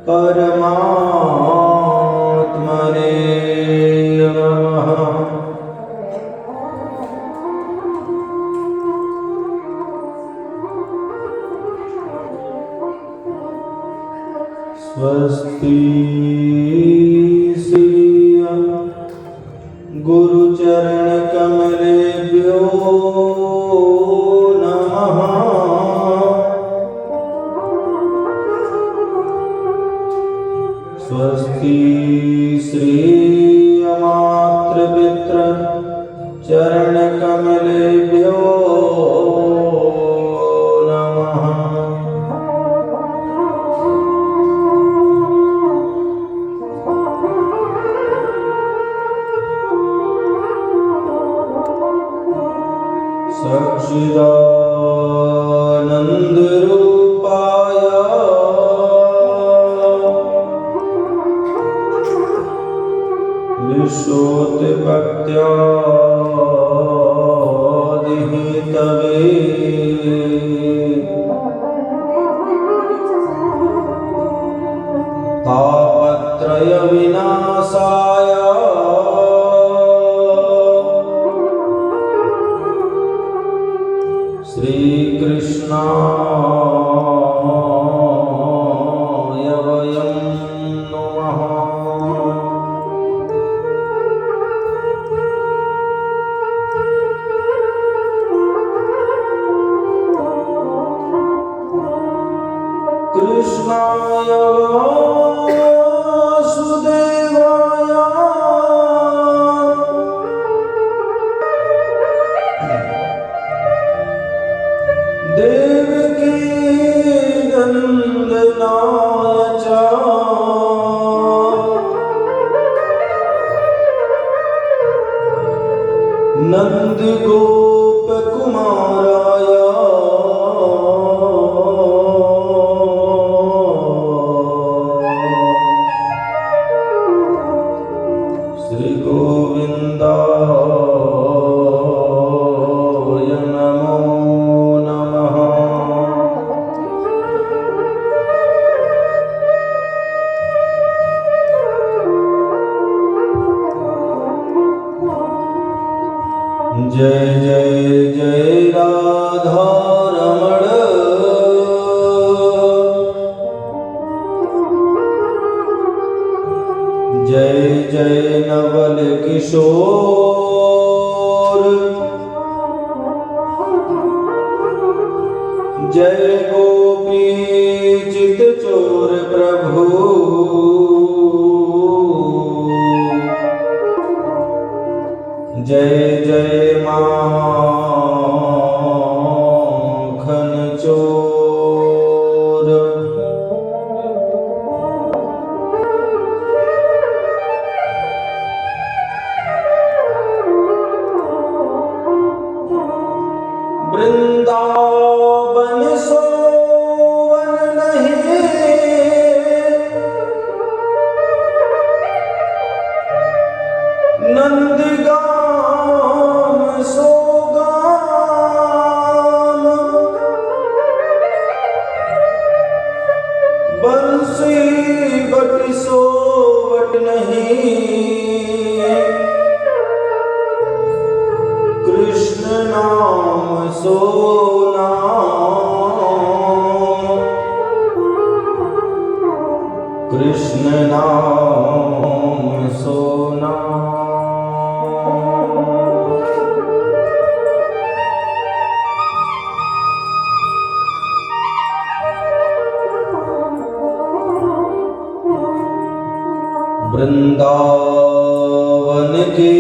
परमात्मने नमः। स्वस्ति गुरुचरण कमलेभ्यो नमः। स्वस्ति श्री मातृपितृ चरण कमलेभ्यो नमः। सच्चिदानंद रूपाय विश्वोत्पत्त्यादिहेतवे तापत्रय विनाशाय श्रीकृष्णाय वयं नमः। कृष्णाय वासुदेवाय देवकी नंदनाय च नंदगोपकुमाराय श्री गोविंदाय नमो नमः। जय जय जय राधा रमण जय जय नवल किशोर जय गोपी चित चोर प्रभु जय जय माखन चोर वृंदावन सोवन नहीं नंदगाम सोगाम बंसी बट सोवट नहीं कृष्ण नाम सोनाम कृष्ण नाम सोनाम। वृंदावन के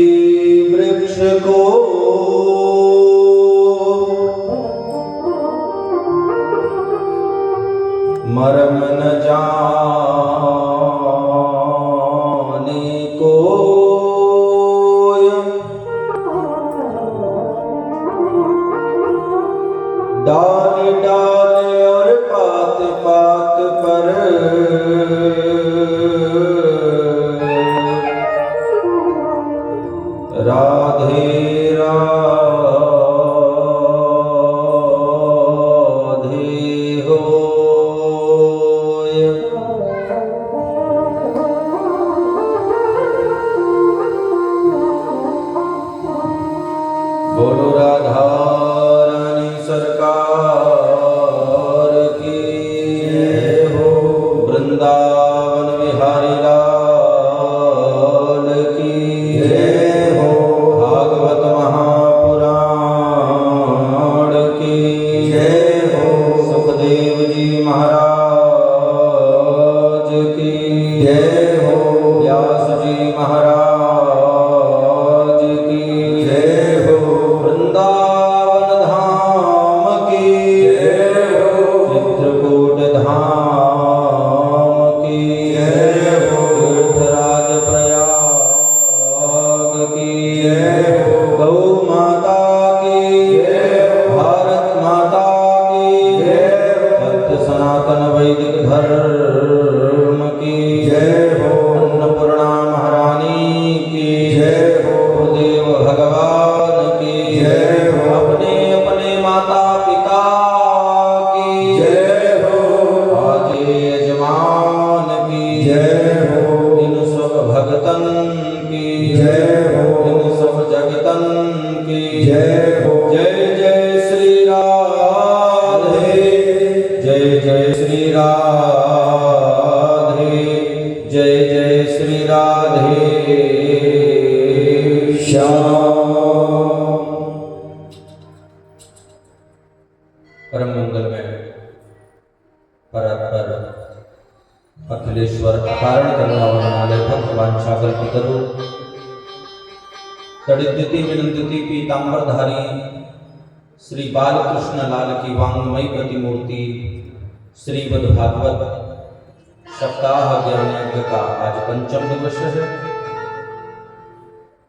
वृक्ष को मरम न जाने को डाल डाल और पात पात पर राधे राधे हो। महाराज की जय हो। व्यास जी महाराज की जय हो। वृंदावन धाम की जय हो। चित्रकूट धाम की जय हो। तीर्थराज प्रयाग की जय हो। गौ माता की जय हो। भारत माता की जय हो। सत्य सनातन वैदिक धर्म की जय हो। अन्नपूर्णा महारानी की जय हो। गुरुदेव भगवान की जय हो। अपने अपने माता पिता की जय हो। आज यजमान की जय हो। इन सब भगतन की जय हो। इन सब जगतन की जय हो। जय जय श्री राधे। जय जय श्री राधे। जय जय श्री राधे श्याम। परम मंगल में परात्पर अखिलेश्वर अकारण करुणावनालय भक्तवान शाकल पितरु तड़िद्युति विनंदिति पीतांबरधारी श्री बालकृष्ण लाल की वांगमयी प्रतिमूर्ति श्रीमद् भागवत सप्ताह ज्ञान यज्ञ का आज पंचम दिवस है।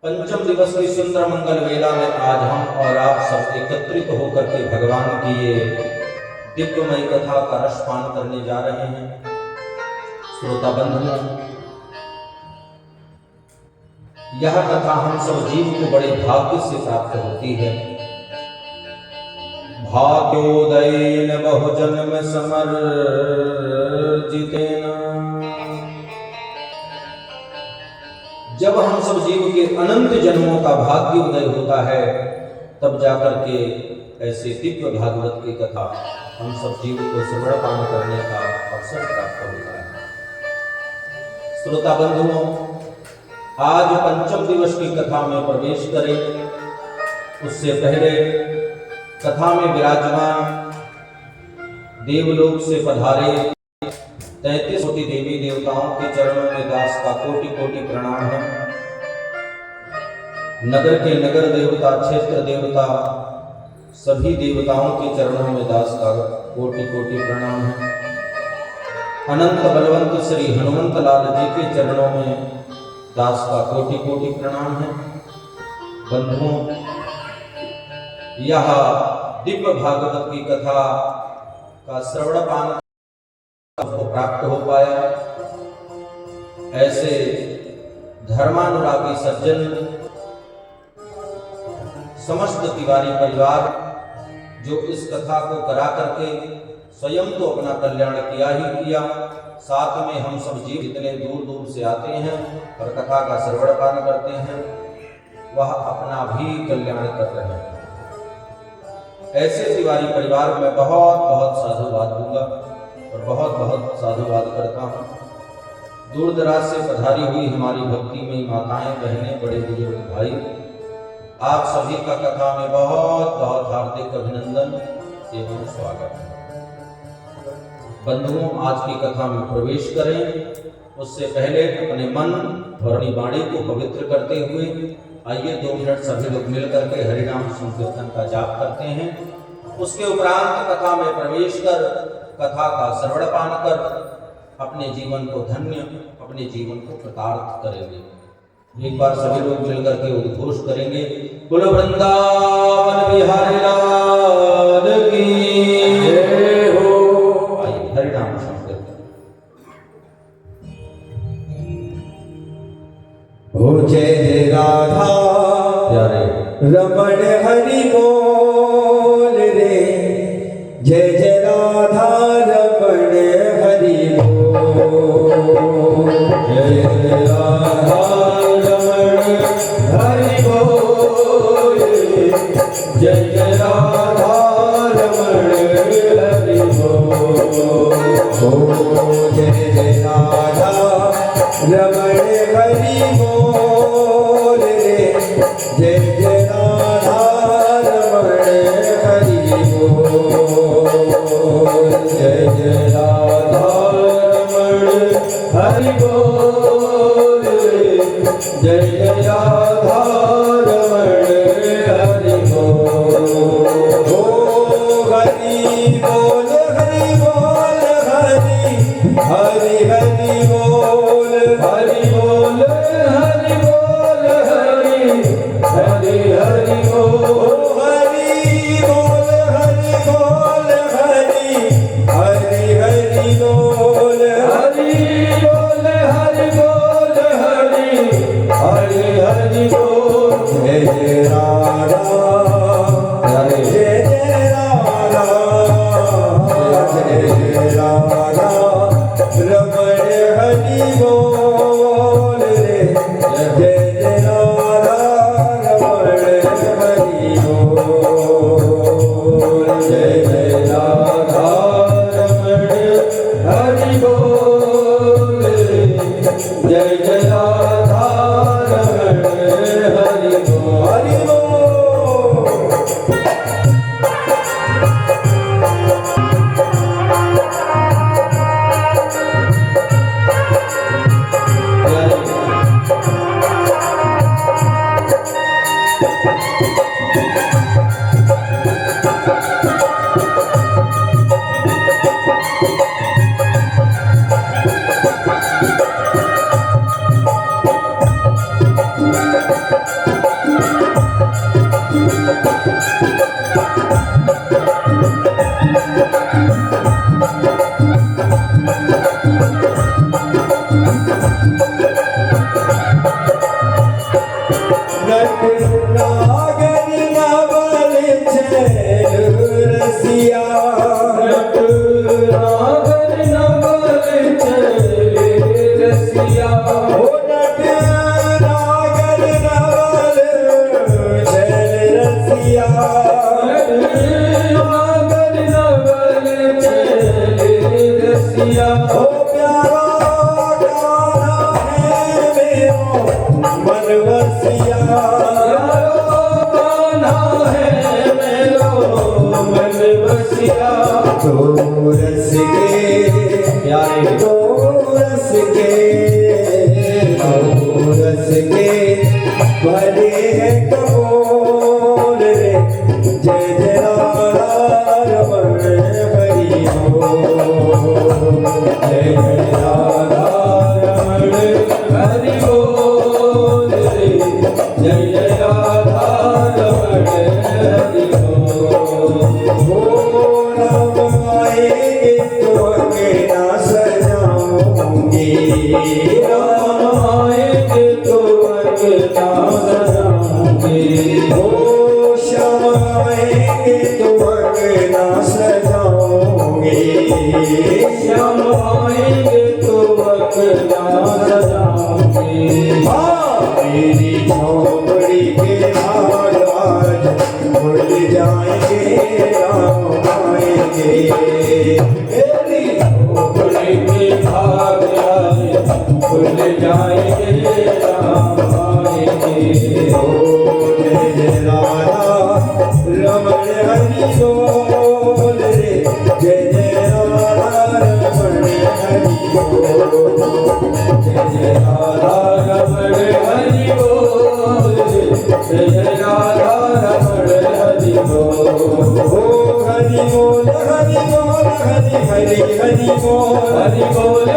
पंचम दिवस की सुंदर मंगल वेला में आज हम और आप सब एकत्रित होकर के भगवान की ये दिव्यमयी कथा का रसपान करने जा रहे हैं। श्रोता बंधुओं, यह कथा हम सब जीव को बड़े भाग्य से प्राप्त होती है। भाग्योदयेन बहुजन्म समर्जितेन। जब हम सब जीव के अनंत जन्मों का भाग्य उदय होता है, तब जाकर के ऐसे दिव्य भागवत की कथा हम सब जीव को श्रवणपान करने का अवसर प्राप्त होता है। श्रोता बंधुओं, आज पंचम दिवस की कथा में प्रवेश करें उससे पहले कथा में विराजमान देवलोक से पधारे 33 कोटि देवी देवताओं के चरणों में दास का कोटि कोटि प्रणाम है। नगर के नगर देवता, क्षेत्र देवता, सभी देवताओं के चरणों में दास का कोटि कोटि प्रणाम है। अनंत बलवंत श्री हनुमंत लाल जी के चरणों में दास का कोटि कोटि प्रणाम है। बंधुओं, यह दिव्य भागवत की कथा का श्रवणपान को प्राप्त हो पाया। ऐसे धर्मानुरागी सज्जन समस्त तिवारी परिवार जो इस कथा को करा करके स्वयं तो अपना कल्याण किया ही किया, साथ में हम सब जीव जितने दूर दूर से आते हैं और कथा का श्रवणपान करते हैं, वह अपना भी कल्याण कर रहे हैं। ऐसे तिवारी परिवार में बहुत बहुत साधुवाद दूंगा और बहुत बहुत साधुवाद करता हूँ। दूर दराज से पधारी हुई हमारी भक्ति में माताएं, बहनें, बड़े बुजुर्ग भाई, आप सभी का कथा में बहुत बहुत हार्दिक अभिनंदन एवं स्वागत है। बंधुओं, आज की कथा में प्रवेश करें उससे पहले अपने मन और अपनी वाणी को पवित्र करते हुए आइए 2 मिनट सभी लोग मिलकर के हरिनाम संकीर्तन का जाप करते हैं। उसके उपरांत कथा में प्रवेश कर कथा का श्रवणपान कर अपने जीवन को धन्य, अपने जीवन को कृतार्थ करेंगे। एक बार सभी लोग मिलकर के उद्घोष करेंगे, बोलो वृंदावन बिहारी लाल की जय हो। आइए हरिनाम संकीर्तन। हो जय जय राधा प्यारे रमण हरि बोल रे, जय जय राधा रमण हरि बोल, जय जय राधा रमण हरि बोल, जय जय राधा रमण हरि बोल। हो जय जय राधा रमण हरि बोल रे, जय जय राधा रमण हरि बोल, जय जय हरि बोल जय जय राधा रमण हरि बोल हरि बोल हरि बोल हरि हरि बोल हरि बोल हरि बोल हरि हरि बोल हरि बोल हरि बोल हरि हरि बोल हरि बोल हरि बोल हरि हरि बोल जय जय राधा जय जय राधा जय जय राधा रमण हरि बोल रे जय जय राधा रमण हरि बोल जय जय राधा रमण हरि बोल जय जय राधा रमण हरि बोल हरि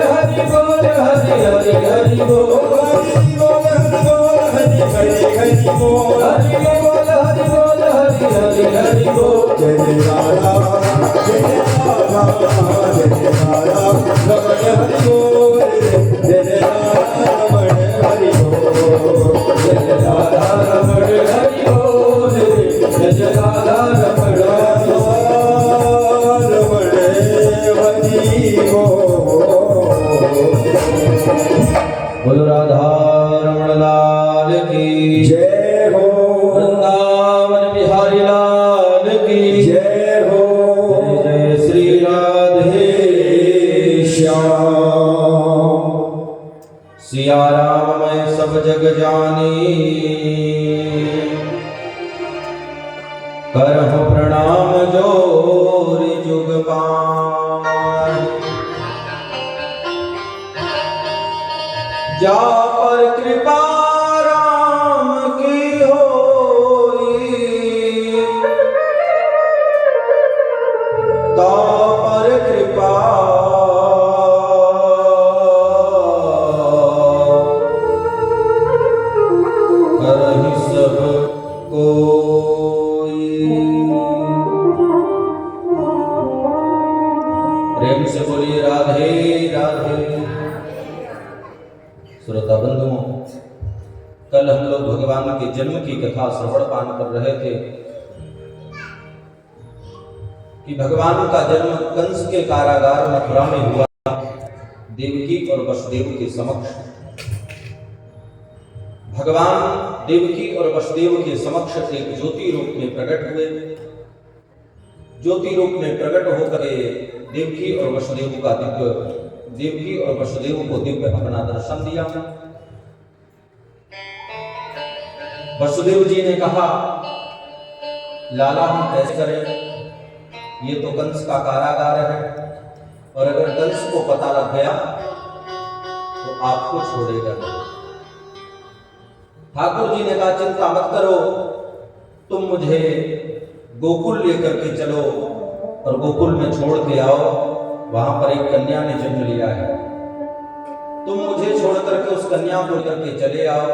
बोल बोलो राधा रमण लाल की जय हो, वृंदावन बिहारी लाल की जय हो, जय जय श्री राधे श्याम। सिया राम मैं सब जग जानी, करहु प्रणाम जोरि जुग पान। जा पर कृपा राम की होई, ता पर कृपा करहि सब कोई। प्रेम से बोलिए राधे राधे। श्रोता बंधुओं, कल हम लोग भगवान के जन्म की कथा श्रवण पान कर रहे थे कि भगवान का जन्म कंस के कारागार मथुरा में हुआ, देवकी और वसुदेव के समक्ष। भगवान देवकी और वसुदेव के समक्ष एक ज्योति रूप में प्रकट हुए। ज्योति रूप में प्रकट होकर देवकी और वसुदेव को दिव्य अपना दर्शन दिया। वसुदेव जी ने कहा, लाला हम कैसे करें, ये तो कंस का कारागार है, और अगर कंस को पता लग गया तो आपको छोड़ेगा नहीं। ठाकुर जी ने कहा, चिंता मत करो, तुम मुझे गोकुल लेकर के चलो और गोकुल में छोड़ के आओ, वहां पर एक कन्या ने जन्म लिया है, तुम मुझे छोड़ करके उस कन्या को लेकर के चले आओ।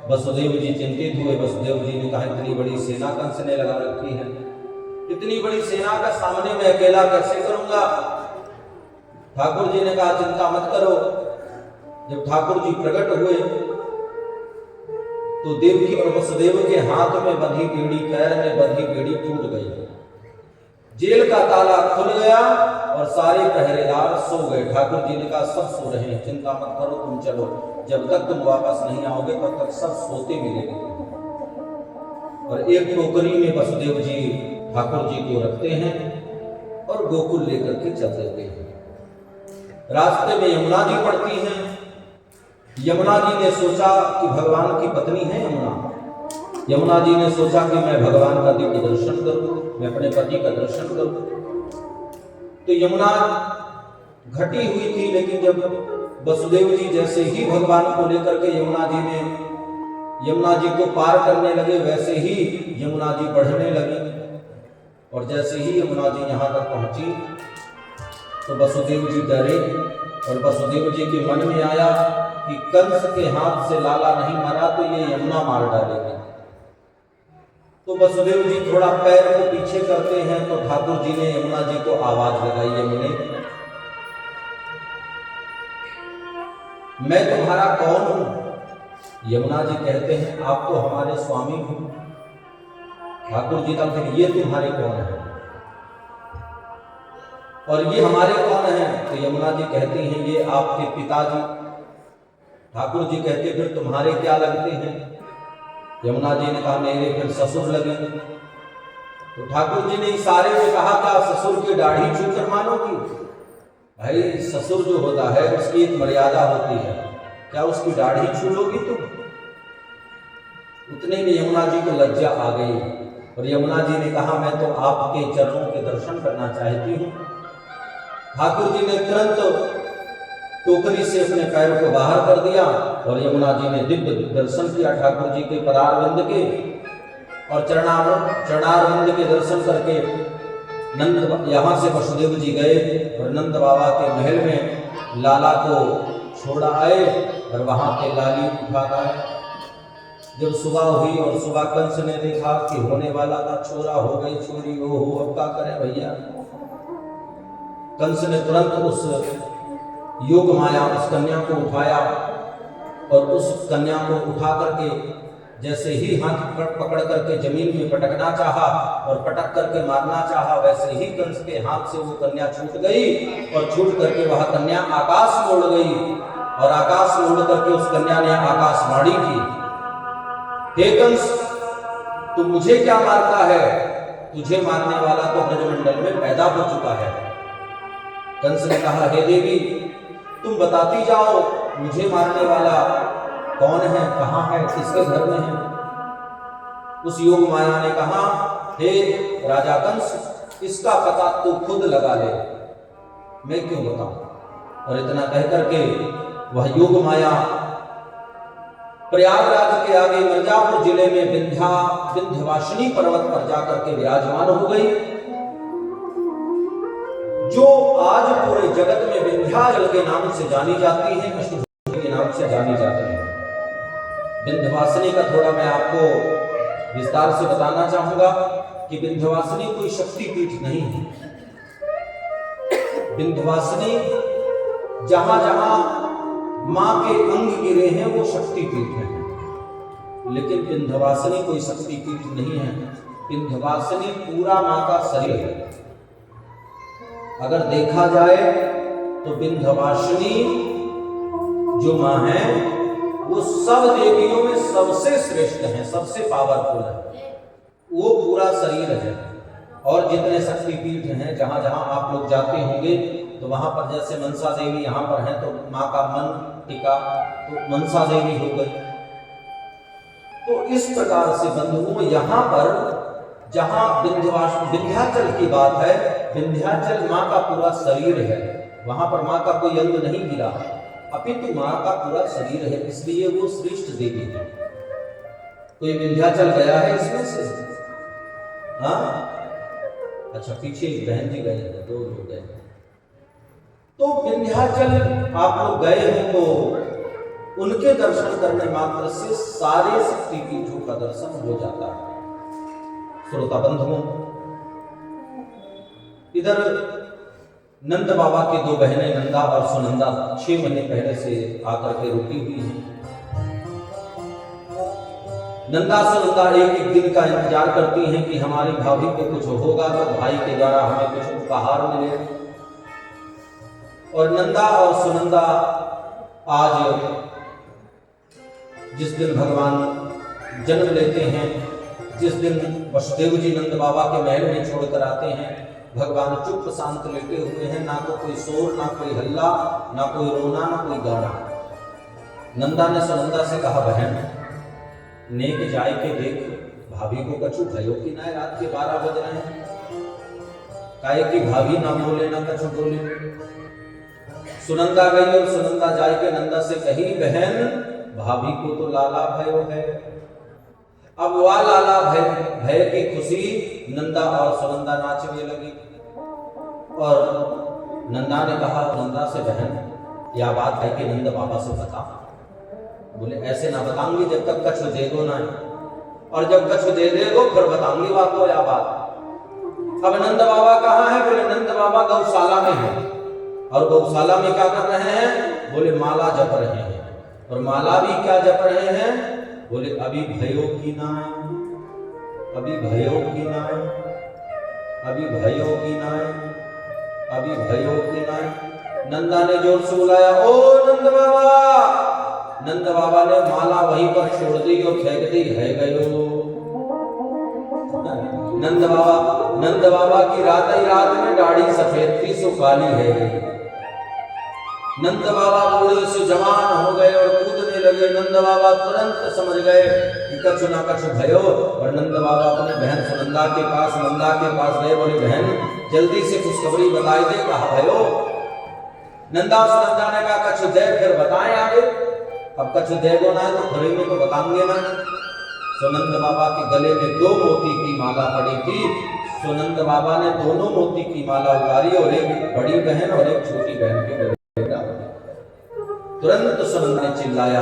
वसुदेव जी चिंतित हुए। वसुदेव जी ने कहा, इतनी बड़ी सेना कंस ने लगा रखी है, इतनी बड़ी सेना का सामने में अकेला कैसे करूंगा। ठाकुर जी ने कहा, चिंता मत करो। जब ठाकुर जी प्रकट हुए तो देवकी और वसुदेव के हाथ में बंधी बेड़ी, पैर में बंधी बेड़ी टूट गई, जेल का ताला खुल गया और सारे पहरेदार सो गए। ठाकुर जी ने कहा, सब सो रहे हैं, चिंता मत करो, तुम चलो, जब तक तुम वापस नहीं आओगे तब तक सब सोते मिलेंगे। और एक टोकरी में वसुदेव जी ठाकुर जी को रखते हैं और गोकुल लेकर के चल देते हैं। रास्ते में यमुना जी पड़ती हैं। यमुना जी ने सोचा कि भगवान की पत्नी है यमुना। यमुना जी ने सोचा कि मैं भगवान का दिव्य दर्शन करूं, मैं अपने पति का दर्शन करूं। तो यमुना घटी हुई थी, लेकिन जब वसुदेव जी जैसे ही भगवान को लेकर के यमुना जी को पार करने लगे, वैसे ही यमुना जी बढ़ने लगी। और जैसे ही यमुना जी यहाँ तक पहुंची तो वसुदेव जी डरे, और वसुदेव जी के मन में आया कि कंस के हाथ से लाला नहीं मरा तो ये यमुना मार डालेगी। तो वसुदेव जी थोड़ा पैर को पीछे करते हैं तो ठाकुर जी ने यमुना जी को आवाज लगाई, यमुने मैं तुम्हारा कौन हूं। यमुना जी कहते हैं, आप तो हमारे स्वामी हो। ठाकुर जी का फिर ये तुम्हारे कौन है और ये हमारे कौन है। तो यमुना जी कहती हैं, ये आपके पिताजी। ठाकुर जी कहते, फिर तुम्हारे क्या लगते हैं। यमुना जी ने कहा, मेरे फिर ससुर लगे। तो ठाकुर जी ने इशारे में कहा, क्या ससुर की दाढ़ी छूकर मानोगी। भाई ससुर जो होता है उसकी एक मर्यादा होती है, क्या उसकी दाढ़ी छू लोगी तुम। उतने में यमुना जी को लज्जा आ गई और यमुना जी ने कहा, मैं तो आपके चरणों के दर्शन करना चाहती हूँ। ठाकुर जी ने तुरंत टोकरी से अपने पैर को बाहर कर दिया और यमुना जी ने दिव्य दर्शन किया ठाकुर जी के पदारविंद के, और चरणारविंद के दर्शन करके यहाँ से वसुदेव जी गए और नंद बाबा के महल में लाला को छोड़ा आए और वहां पे लाली उठा आए। जब सुबह हुई और सुबह कंस ने देखा कि होने वाला था छोरा, हो गई चोरी, हो अब क्या करें भैया। कंस ने तुरंत उस योग माया उस कन्या को उठाया और उस कन्या को उठा करके जैसे ही हाथ पकड़ करके जमीन में पटकना चाहा और पटक करके मारना चाहा, वैसे ही कंस के हाथ से वो कन्या छूट गई और छूट करके वह कन्या आकाश में उड़ गई और आकाश में उड़ करके उस कन्या ने आकाशवाणी की, हे कंस तू मुझे क्या मारता है, तुझे मारने वाला तो ब्रजमंडल में पैदा हो चुका है। कंस ने कहा, हे देवी तुम बताती जाओ मुझे मारने वाला कौन है, कहाँ है, किसके घर में है। उस योग माया ने कहा, हे राजा कंस इसका पता तू खुद लगा ले, मैं क्यों बताऊं। और इतना कह करके वह योग माया प्रयागराज के आगे मिर्जापुर जिले में विंध्यवासिनी पर्वत पर जाकर के विराजमान हो गई, जो आज पूरे जगत में विंध्याचल के नाम से जानी जाती है, अष्टभुजा के नाम से जानी जाती है। विंध्यवासिनी का थोड़ा मैं आपको विस्तार से बताना चाहूंगा कि विंध्यवासिनी कोई शक्तिपीठ नहीं है। विंध्यवासिनी जहां जहां मां के अंग गिरे हैं वो शक्तिपीठ है, लेकिन विंध्यवासिनी कोई शक्तिपीठ नहीं है। विंध्यवासिनी पूरा मां का शरीर है। अगर देखा जाए तो विंध्यवासिनी जो मां है वो सब देवियों में सबसे श्रेष्ठ है, सबसे पावरफुल है। वो पूरा शरीर है। और जितने शक्तिपीठ हैं, जहां जहां आप लोग जाते होंगे तो वहां पर जैसे मनसा देवी यहाँ पर है तो माँ का मन टिका तो मनसा देवी हो गई। तो इस प्रकार से बंधुओं यहाँ पर जहां विंध्याचल की बात है, विंध्याचल माँ का पूरा शरीर है। वहां पर माँ का कोई अंग नहीं गिरा, अपितु माँ का पूरा शरीर है, इसलिए वो श्रेष्ठ देवी है। कोई विंध्याचल गया है इसमें से? हाँ, अच्छा, पीछे एक बहन जी गए हैं, 2 लोग गए हैं। तो विंध्याचल आप लोग गए हैं तो उनके दर्शन करने मात्र से सारे शक्तिपीठों का दर्शन हो जाता है। श्रोता बंधुओं, इधर नंद बाबा की 2 बहनें नंदा और सुनंदा 6 महीने पहले से आकर के रुकी हुई हैं। नंदा सुनंदा एक दिन का इंतजार करती हैं कि हमारी भाभी को कुछ होगा तो भाई के द्वारा हमें कुछ उपहार मिले। और नंदा और सुनंदा आज जिस दिन भगवान जन्म लेते हैं, जिस दिन वसुदेव जी नंद बाबा के महल में छोड़कर आते हैं, भगवान चुप शांत लेटे हुए हैं। ना तो कोई शोर, ना कोई हल्ला, ना कोई रोना, ना कोई गाना। नंदा ने सुनंदा से कहा, बहन नेक जाय के देख, भाभी को कछु भयो कि ना, रात के 12 बज रहे हैं। काहे कि भाभी ना बोले ना कछु बोले। सुनंदा गई और सुनंदा जाय के नंदा से कही, बहन भाभी को तो लाला भयो है। अब वह लाला भय की खुशी नंदा और सुनंदा नाचने लगी। और नंदा ने कहा नंदा से, बहन यह बात है कि नंद बाबा से बता। बोले ऐसे ना बताऊंगी जब तक कछु दे दो ना, और जब कछु दे दो फिर बताऊंगी बात को या बात। अब नंद बाबा कहाँ है? बोले नंद बाबा गौशाला में है। और गौशाला में क्या कर रहे हैं? बोले माला जप रहे हैं। और माला भी क्या जप रहे हैं? बोले अभी भयो की नाय, अभी भयो की नाय, अभी भयो की नाय, अभी भयो की नाय। नंदा ने जोर से बुलाया, ओ नंद बाबा। नंद बाबा ने माला वहीं पर छोड़ दी और फेंक दी, है गयो। नंद बाबा की रात ही रात में दाढ़ी सफेद थी सो काली है गई। नंद बाबा बूढ़े से जवान हो गए और कूदने लगे। नंद बाबा तुरंत समझ गए कि कछु ना कछु भयो। और नंद बाबा अपनी बहन सुनंदा के पास, नंदा के पास गए। बोले बहन जल्दी से खुशखबरी बताई दे, कहा भयो। नंदा सुनंदा ने कहा कछु दे फिर बताएं आगे। अब कछु देगो ना तो घरे में तो बताएंगे ना। सुनंद बाबा के गले में 2 मोती की माला पड़ी थी। सुनंद बाबा ने दोनों मोती की माला उतारी और एक बड़ी बहन और एक छोटी बहन के गले। तुरंत सुनंदा ने चिल्लाया,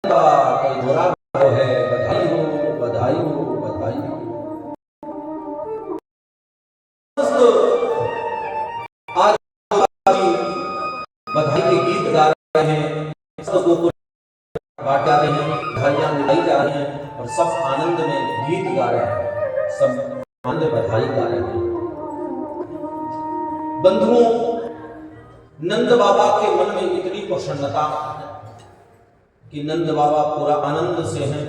कोई बुरा है, बधाई हो, बधाई हो, बधाई हो। आज बधाई के गीत गा रहे हैं, सबको बांटा रहे हैं, बधाइयां उड़ाई जा रही हैं और सब आनंद में गीत गा रहे हैं, सब आनंद बधाई गा रहे हैं। बंधुओं, नंद बाबा के मन में इतनी प्रसन्नता कि नंद बाबा पूरा आनंद से हैं।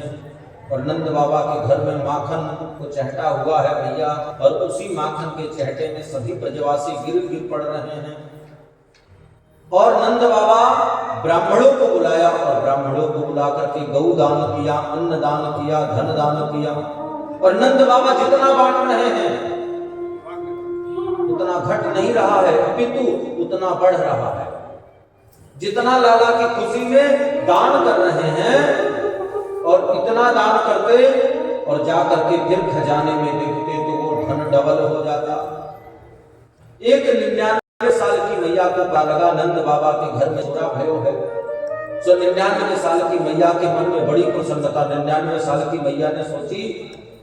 और नंद बाबा के घर में माखन को चहटा हुआ है भैया, और उसी माखन के चहटे में सभी ब्रजवासी गिर पड़ रहे हैं। और नंद बाबा ब्राह्मणों को बुलाया और ब्राह्मणों को बुला करके गौ दान किया, अन्न दान किया, धन दान किया। और नंद बाबा जितना बांट रहे हैं उतना घट नहीं रहा है, अपितु उतना बढ़ रहा है। जितना लाला की खुशी में दान कर रहे हैं और इतना दान करते और जा करके फिर खजाने में देखते तो वो धन डबल हो जाता। एक 99 साल की मैया को लगा नंद बाबा के घर में छोटा भयो है। सो 99 साल की मैया के मन में बड़ी प्रसन्नता। 99 साल की मैया ने सोची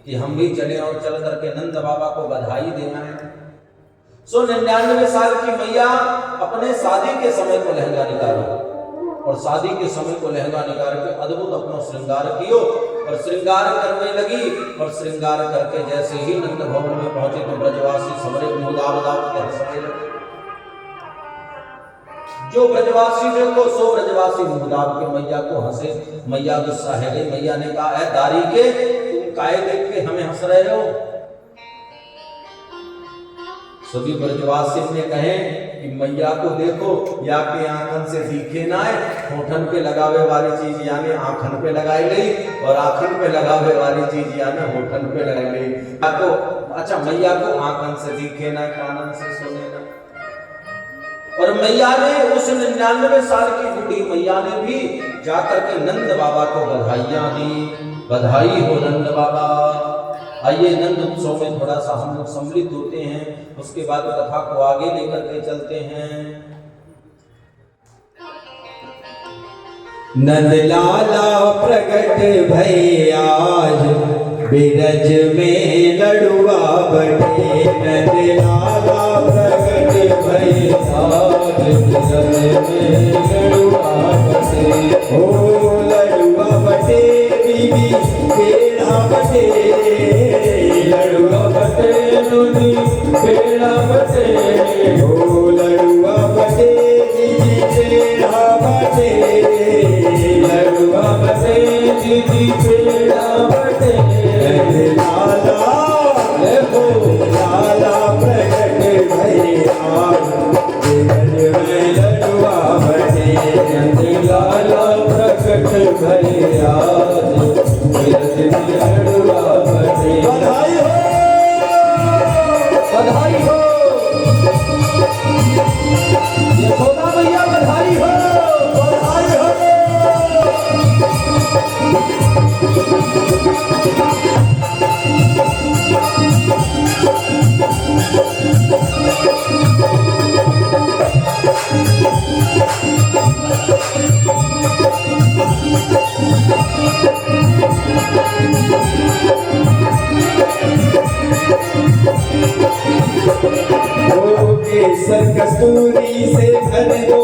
कि हम भी चले और चल करके नंद बाबा को बधाई देना है। सो 99 साल की मैया अपने शादी के समय को लहंगा निकालो और शादी के समय को लहंगा निकाल के अद्भुत अपना श्रृंगार कियो और श्रृंगार करने लगी। और श्रृंगार करके जैसे ही नंद भवन में पहुंचे तो ब्रजवासी सबरे मुदाब के हंसने लगे। जो ब्रजवासी देखो सो ब्रजवासी मुदाब के मैया को हंसे। मैया गुस्सा है गई। मैया ने कहा है दारी के तुम काहे देख के हमें हंस रहे हो। सभी ब्रजवासी ने कहे कि मैया को देखो या के आंखन से दिखे ना है। होठन पे लगावे वाली चीज यानी आंखन पे लगाई गई और आंखन पे लगावे वाली चीज यानी होठन पे लगाई गई। तो अच्छा मैया को आंखन से दिखे ना कानन से सुने ना। और मैया ने उस 99 साल की बूढ़ी मैया ने भी जाकर के नंद बाबा को बधाइयां दी। बधाई हो नंद बाबा। आइए नंद उत्सव में थोड़ा सा हम लोग सम्मिलित होते हैं, उसके बाद कथा को आगे लेकर के चलते हैं। नंद लाला प्रकट भई आज बिरज में लड़ुआ बटे। नंद लाला प्रकट भई आज बिरज में लड़ुआ बटे। ओ लड़ुआ बटे बीबी पेड़ा बटे। लड़ुआ बटे नूनी पेड़ा बटे। ओ लड़ुआ बटे दीदी पेड़ा बटे। लड़ुआ बटे दीदी पेड़ा बटे। लाला देखो लाला प्रकट भई आज बिरज में लड़ुआ बटे। लाला प्रकट भई आज बिरज में लड़ुआ बटे। बधाई हो बधाई हो यशोदा मैया बधाई हो बधाई हो। केसर कस्तूरी से घर दो